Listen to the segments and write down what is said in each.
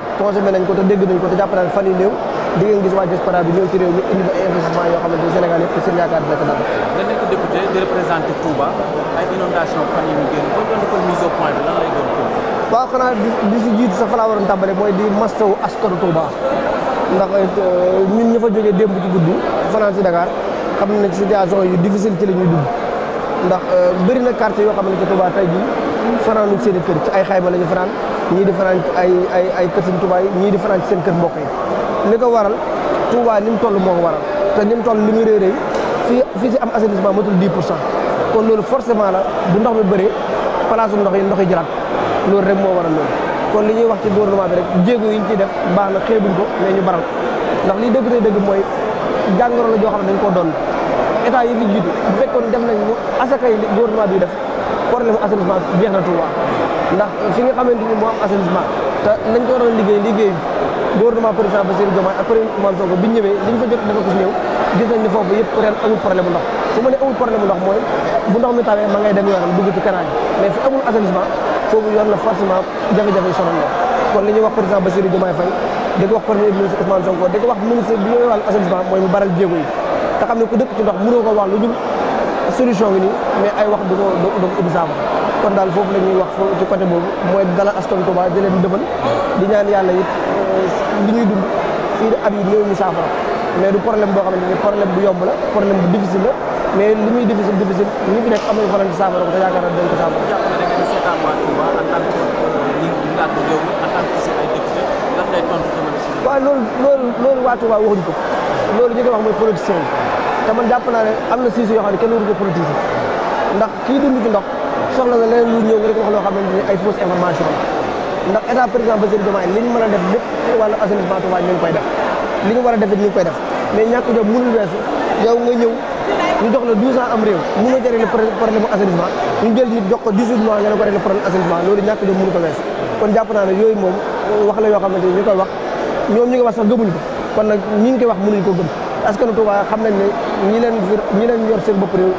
consommé nañ ko te dégg nañ ko te jàpp naa ne fan yu néew di ngeen gis waa diaspora bi ñëw ci réew mi indi fa investissement yoo xamante ni Sénégal yëpp seen yaakaar dina ko dal. nga nekk député di représenté Touba ay inondation fan yi ñu génn boo doon defal mise au point bi lan lay doon foofu. waaw xanaa di si jiitu sax fa laa waroon tàmbale mooy di mastawu askanu Touba ndax ñun ña fa jógee démb ci guddi fanaan si Dakar xam nañ situation yu difficile ci la ñuy dund ndax bëri na quartier yoo xam ne ci Touba tey jii fanaanuñ seen i kër ci ay xayma la ñu fanaan ñii di fanaan ci ay kër seen Touba yi ñii di fanaan ci seen kër mbokk yi li ko waral Touba ni mu toll moo ko waral te ni mu toll li muy réy fii si am assainissement matul 10 pour cent kon loolu forcément la bu ndox mi bëree place ndox yi jëlaat loolu rek moo waral loolu kon li ñuy wax ci gouvernement bi rek jéego yi ñu ciy def baax na xeebuñ ko mais ñu baral ndax li dëgg tey dëgg mooy jàngoro la joo xam ne dañ koo doon état yi fi jiitu bu fekkoon def nañ asaka yi gouvernement bi def problème assainissement jeex na Touba ndax fi nga xamante ni moo am assainissement te nañ ko waroon liggéey gouvernement président Bassirou Diomaye ak président Ousmane Sonko bi ñu ñëwee li ñu fa jot dafa ko si néew gis nañ ni foofu yëpp ren amul problème bu ndox su ma ne amul problème bu ndox mooy bu ndox mi tawee ma ngay dem yoonam dugg ci canal mais fi amul assainissement foofu yoon la forcément jafe-jafe yi sonal la kon li ñuy wax président Bassirou Diomaye Faye di ko wax premier ministre Ousmane Sonko di ko wax ministre bi ñuy wàllu assainissement mooy mu baral jéego yi te xam ne ku dëkk ci ndox mënoo ko wax lu dul solution bi nii mais ay wax du ko indi saafara kon daal foofu la ñuy wax ci côté boobu mooy dalal askan Touba di leen dëfal di ñaan yàlla it li ñuy dund fii ab yi néew ñu saafara mais du problème boo xamante ni problème bu yomb la problème bu difficile la mais li muy difficile ñi fi nekk am nañu faral di saafara ko te yaakaar naa dañ ko saafara. jàpp na da ngeen di seetaan waa Touba en tant que ñi laaj ko réew mi en tant que ay député lan ngay tontu jëmale si. waaw loolu waa Touba waxuñ ko loolu ñu koy wax mooy politicien yi te man jàpp naa ne am na siis yoo xam ne kenn waru ko politiser ndax kii dund ci ndox soxla na leneen lu ñëw nga rek wax loo xamante ni ay fausse information ndax état président Bassirou Diomaye li ñu mën a def lépp wàllu assainissement Touba ñu ngi koy def li ñu war a def it ñu ngi koy def mais ñàkk jom mënul weesu yow nga ñëw ñu jox la 12 ans am réew mun nga régler problème mu assainissement ñu jël nit jox ko 18 mois nga ne ko régler problème assainissement loolu ñàkk jom mënu ko weesu kon jàpp naa ne yooyu moom wax la yoo xamante ni ñu koy wax ñoom ñu ngi wax sax gëmuñu ko kon nag ñi ngi koy wax mënuñu ko gëm askanu Touba xam nañ ne ñi leen yor seen bopp réew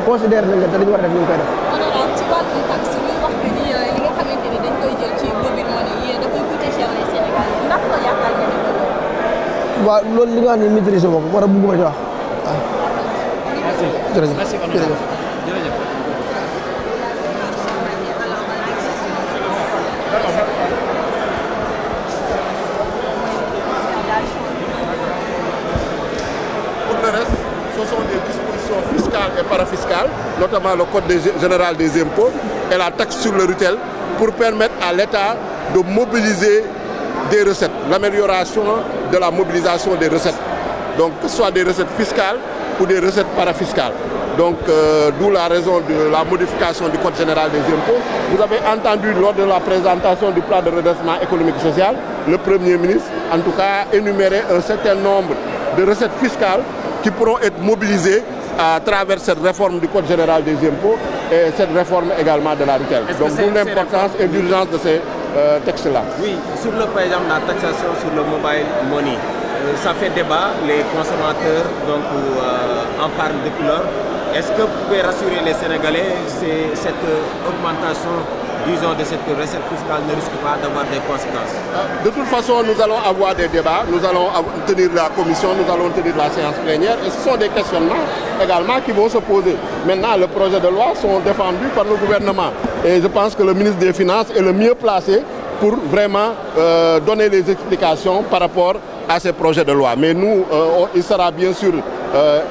considère nañ leen te dañu war a def ñu ngi koy def. honorable ci wàllum taxe bi wax nga ni li nga xamante ni dañ koy jël ci mobile money yi dafay coûter cher les Sénégalais ndax yaakaar nga ni loolu. waaw loolu li nga xam ne maîtrise boobu moo tax bëgguma ci wax waaw. merci jërëjëf merci jërëjëf. Pour le reste, ce sont des dispositions fiscales et parafiscales, notamment le Code général des impôts et la taxe sur le retail, pour permettre à l'État de mobiliser des recettes, l'amélioration de la mobilisation des recettes. Donc, que ce soit des recettes fiscales ou des recettes parafiscales. Donc, d'où la raison de la modification du Code général des impôts. Vous avez entendu lors de la présentation du plan de redressement économique et social, le Premier ministre, en tout cas, énumérer un certain nombre de recettes fiscales qui pourront être mobilisées à travers cette réforme du Code général des impôts et cette réforme également de la retail. Donc, d'où l'importance et l'urgence de ces textes-là. Oui, sur le, par exemple, la taxation sur le mobile money, ça fait débat, les consommateurs donc, en parlent depuis lors. Est-ce que vous pouvez rassurer les Sénégalais que cette augmentation, disons, de cette recette fiscale ne risque pas d'avoir des conséquences? De toute façon, nous allons avoir des débats, nous allons tenir la commission, nous allons tenir la séance plénière et ce sont des questionnements également qui vont se poser. Maintenant, le projet de loi sont défendus par le gouvernement et je pense que le ministre des Finances est le mieux placé pour vraiment donner les explications par rapport à ces projets de loi. Mais nous, il sera bien sûr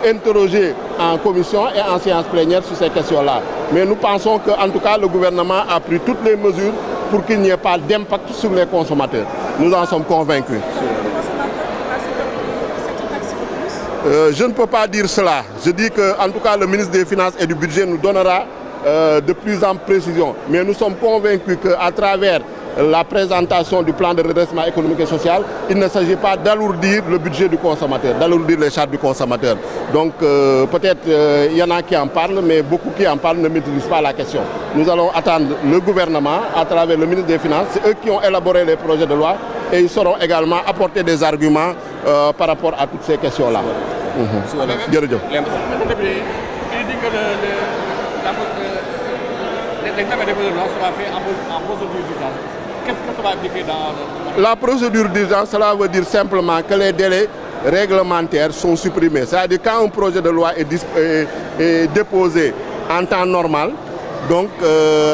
interrogé en commission et en séance plénière sur ces questions-là. Mais nous pensons qu'en tout cas, le gouvernement a pris toutes les mesures pour qu'il n'y ait pas d'impact sur les consommateurs. Nous en sommes convaincus. Je ne peux pas dire cela. Je dis qu'en tout cas, le ministre des Finances et du Budget nous donnera de plus en précision. Mais nous sommes convaincus qu'à travers la présentation du plan de redressement économique et social, il ne s'agit pas d'alourdir le budget du consommateur, d'alourdir les charges du consommateur. Donc peut-être il y en a qui en parlent, mais beaucoup qui en parlent ne maîtrisent pas la question. Nous allons attendre le gouvernement à travers le ministre des Finances, c'est eux qui ont élaboré les projets de loi et ils sauront également apporter des arguments par rapport à toutes ces questions-là. qu'est-ce que ça va impliquer dans... La procédure d'urgence, cela veut dire simplement que les délais réglementaires sont supprimés. C'est-à-dire quand un projet de loi est déposé en temps normal, donc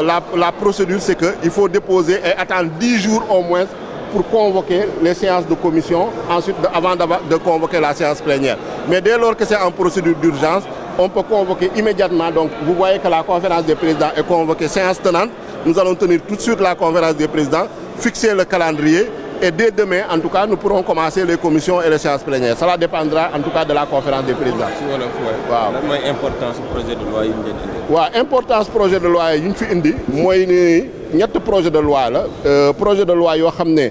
la procédure c'est qu'il faut déposer et attendre 10 jours au moins pour convoquer les séances de commission, ensuite avant de convoquer la séance plénière. Mais dès lors que c'est en procédure d'urgence, on peut convoquer immédiatement. Donc vous voyez que la conférence des présidents est convoquée séance tenante. Nous allons tenir tout de suite la conférence des présidents, fixer le calendrier et dès demain, en tout cas, nous pourrons commencer les commissions et les séances plénières. Cela dépendra en tout cas de la conférence des présidents. waaw lan mooy importance projet de loi yi ñu leen indi. waaw importance projet de loi yi ñu fi indi mooy ni ñett projet de loi la projet de loi yoo xam ne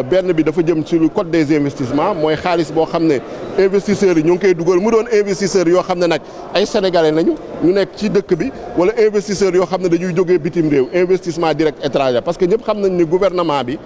benn bi dafa jëm ci le code des investissements mooy xaalis boo xam ne investisseurs yi ñu ngi koy dugal mu doon investisseurs yoo xam ne nag ay sénégalais nañu ñu nekk ci dëkk bi wala investisseurs yoo xam ne dañuy jógee bitim réew investissement direct étranger parce que ñëpp xam nañ ni gouvernement bi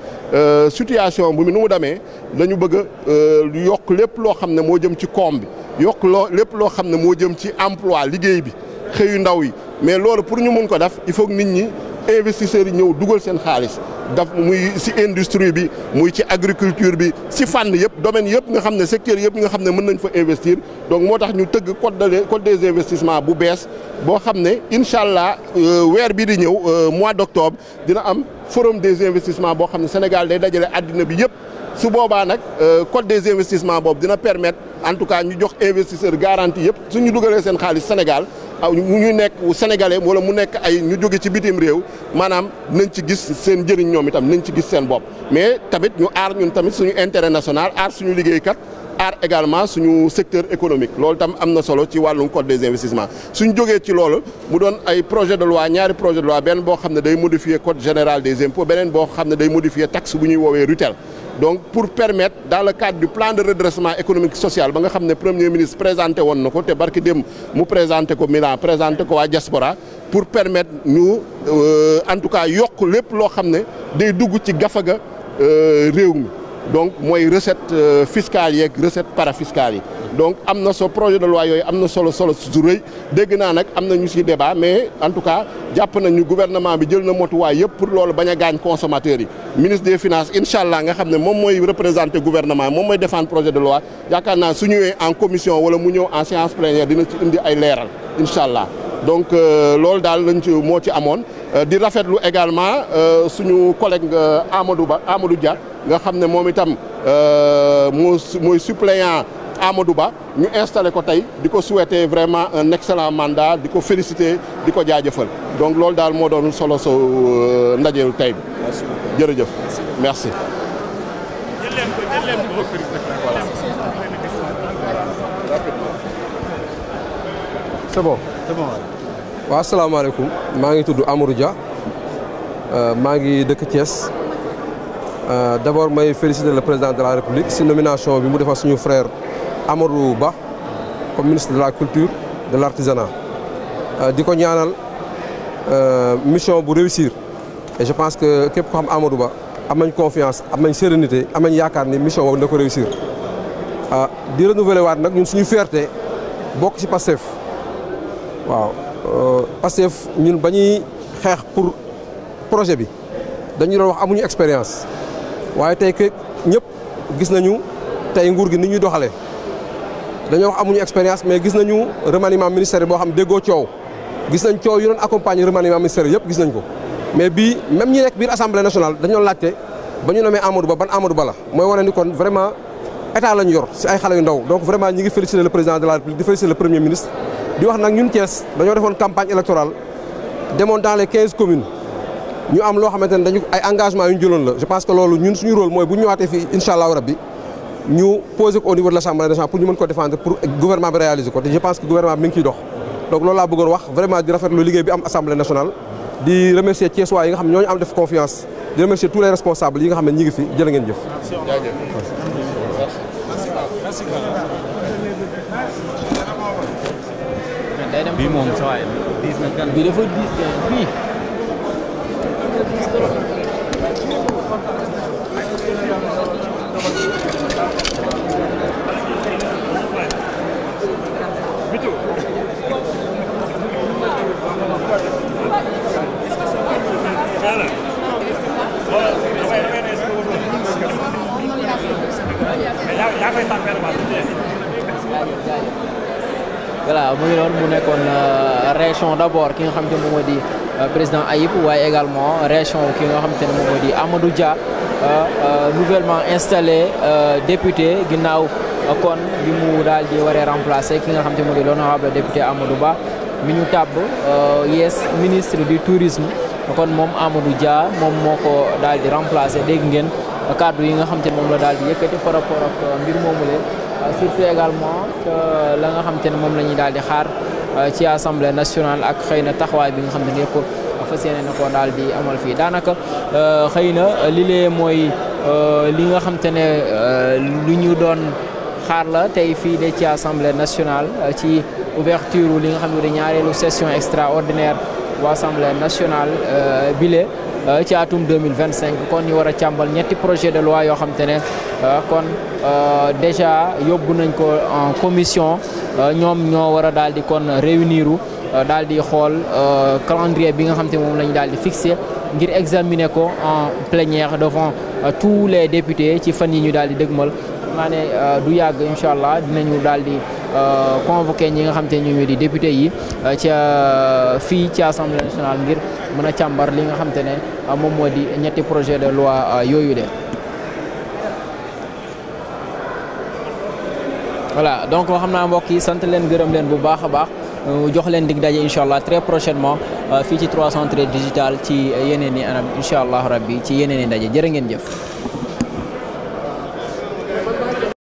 situation bu nu mu demee dañu bëgg a yokk lépp loo xam ne moo jëm ci koom bi yokk lépp loo xam ne moo jëm ci emploi liggéey bi xëyu ndaw yi mais loolu pour ñu mun ko def il faut que nit ñi investisseurs yi ñëw dugal seen xaalis daf muy ci industrie bi muy ci agriculture bi ci fànn yëpp domaine yëpp nga xam ne secteur yëpp nga xam ne mën nañ fa investir donc moo tax ñu tëgg code des investissements bu bees boo xam ne incha allah weer bi di ñëw mois d'octobre dina am forum des investissements boo xam ne Sénégal day dajale àddina bi yëpp su boobaa nag code des investissements boobu dina permettre en tout cas ñu jox investisseur garantie yëpp suñu dugalee seen xaalis Sénégal ñu nekk sénégalais wala mu nekk ay ñu jóge ci bitim réew maanaam nañ ci gis seen njëriñ ñoom itam nañ ci gis seen bopp mais tamit ñu aar ñun tamit suñu intérêt national aar suñu liggéeykat aar également suñu secteur économique loolu tam am na solo ci wàllum code des investissements suñ jógee ci loolu mu doon ay projet de loi ñaari projet de loi benn boo xam ne day modifier code général des impôts beneen boo xam ne day modifier taxe bu ñuy woowee RUTEL donc pour permettre dans le cadre du plan de redressement économique social ba nga xam ne premier ministre présenté woon na ko te barki dem mu présenté ko Milan présenté ko waa diaspora pour permettre ñu en tout cas yokk lépp loo xam ne day dugg ci gafaga réew mi donc mooy recette fiscale yeeg recette parafiscale yi donc am na projet de loi yooyu am na solo su rëy dégg naa nag am na ñu ci débat mais en tout cas jàpp nañu gouvernement bi jël na motuwaay yëpp pour loolu bañ a gaañ consommateurs yi ministre des finances incha allah nga xam ne moom mooy représenter gouvernement moom mooy défendre projet de loi yaakaar naa su ñëwee en commission wala mu ñëw en séance plénière dina ci indi ay leeral incha allah donc loolu daal lañ ci moo ci amoon di rafetlu également suñu collègue Amadou Dia nga xam ne moom itam mooy suppléant Amadou Ba ñu installé ko tey di ko souhaiter vraiment un excellent mandat di ko féliciter di ko jaajëfal donc loolu daal moo doon solo ndajeelu tey bi jërëjëf merci. c'est bon waaw asalaamaaleykum maa ngi tudd Amadou Dia maa ngi dëkk Thiès d'abord may féliciter le président de la République si nomination bi mu defal suñu frère Amadou Ba comme ministre de la culture de l'artisanat di ko ñaanal mission bu réussir et je pense que képp ko xam Amadou Ba am nañ confiance am nañ sérénité am nañ yaakaar ni mission boobu na ko réussir di renouveler waat nag ñun suñu fierté bokk ci Pastef waaw Pastef ñun ba ñuy xeex pour projet bi dañu doon wax amuñu expérience waaye tey que ñëpp gis nañu tey nguur gi ni ñuy doxalee dañoo wax amuñu expérience mais gis nañu remaniement ministère boo xam déggoo coow gis nañ coow yu doon accompagner remaniement ministère yëpp gis nañ ko mais bii même ñi nekk biir assemblée nationale dañoo laajte ba ñu nommé Amadou Ba ban Amadou Ba la mooy wane ni kon vraiment état lañ yor si ay xale yu ndaw donc vraiment ñi ngi féliciter le président de la République di féliciter le premier ministre di wax nag ñun Thiès dañoo defoon campagne électorale demoon dans les 15 communes ñu am loo xamante ne dañu ay engagement yu ñu jëloon la je pense que loolu ñun suñu rôle mooy bu ñu ñëwaatee fii incha allahu rabbi ñu poser ko au niveau de l'Assemblée nationale pour ñu mën ko défendre pour gouvernement bi réaliser ko te je pense que gouvernement bi mi ngi ciy dox donc loolu laa bëggoon wax vraiment di rafetlu liggéey bi am Assemblée nationale di remercier Thiès waa yi nga xam ne ñooñu am def confiance di remercier tous les responsables yi nga xam ne ñi ngi fi jërë ngeen jëf. bii moom sa waay diis na gan bi dafa diis gan bii Voilà. voilà mu ngi doon mu nekkoon réaction d'abord ki nga xam te moom moo di président Ayib waaye également réaction ki nga xam te ne moom moo di Amadou Dia nouvellement installé député ginnaaw kon bi mu daal di waree remplacer ki nga xam te moo di l'honorable député Amadou Ba mi ñu tàbb yees ministre du tourisme kon moom Amadou Dia moom moo ko daal di remplacer dégg ngeen kaddu yi nga xam te ne moom la daal di yëkkati par rapport ak mbir moomu leen surtout également la nga xam te ne moom la ñuy daal di xaar ci assemblée nationale ak xëy na taxawaay bi nga xam ne yëpp fas yéene na ko daal di amal fii daanaka xëy na li lee mooy li nga xam te ne lu ñu doon xaar la tey fii de ci assemblée nationale ci ouverture li nga xam ne di ñaareelu session extraordinaire bu assemblée nationale bile ci atum 2025 kon ñu war a càmbal ñetti projet de loi yoo xam te ne kon déjà yóbbu nañ ko en commission ñoom ñoo war a daal di kon réuniru daal di xool calendrier bi nga xam te moom la ñu daal di fixé ngir examiner ko en plénière devant tous les députés ci fan yi ñu daal di dëgmal maa ne du yàgg incha allah dinañu daal di convoqué ñi nga xam te ñu di député yi ca fii ci assemblée nationale ngir mën a càmbar li nga xam te ne moom moo di ñetti projet de loi yooyu de. voilà donc xam naa mbokk yi sant leen gërëm leen bu baax a baax jox leen dig daje incha allah très prochainement fii ci 313 digital ci yeneen i anam incha allah rabbi ci yeneen i ndaje jërë ngeen jëf.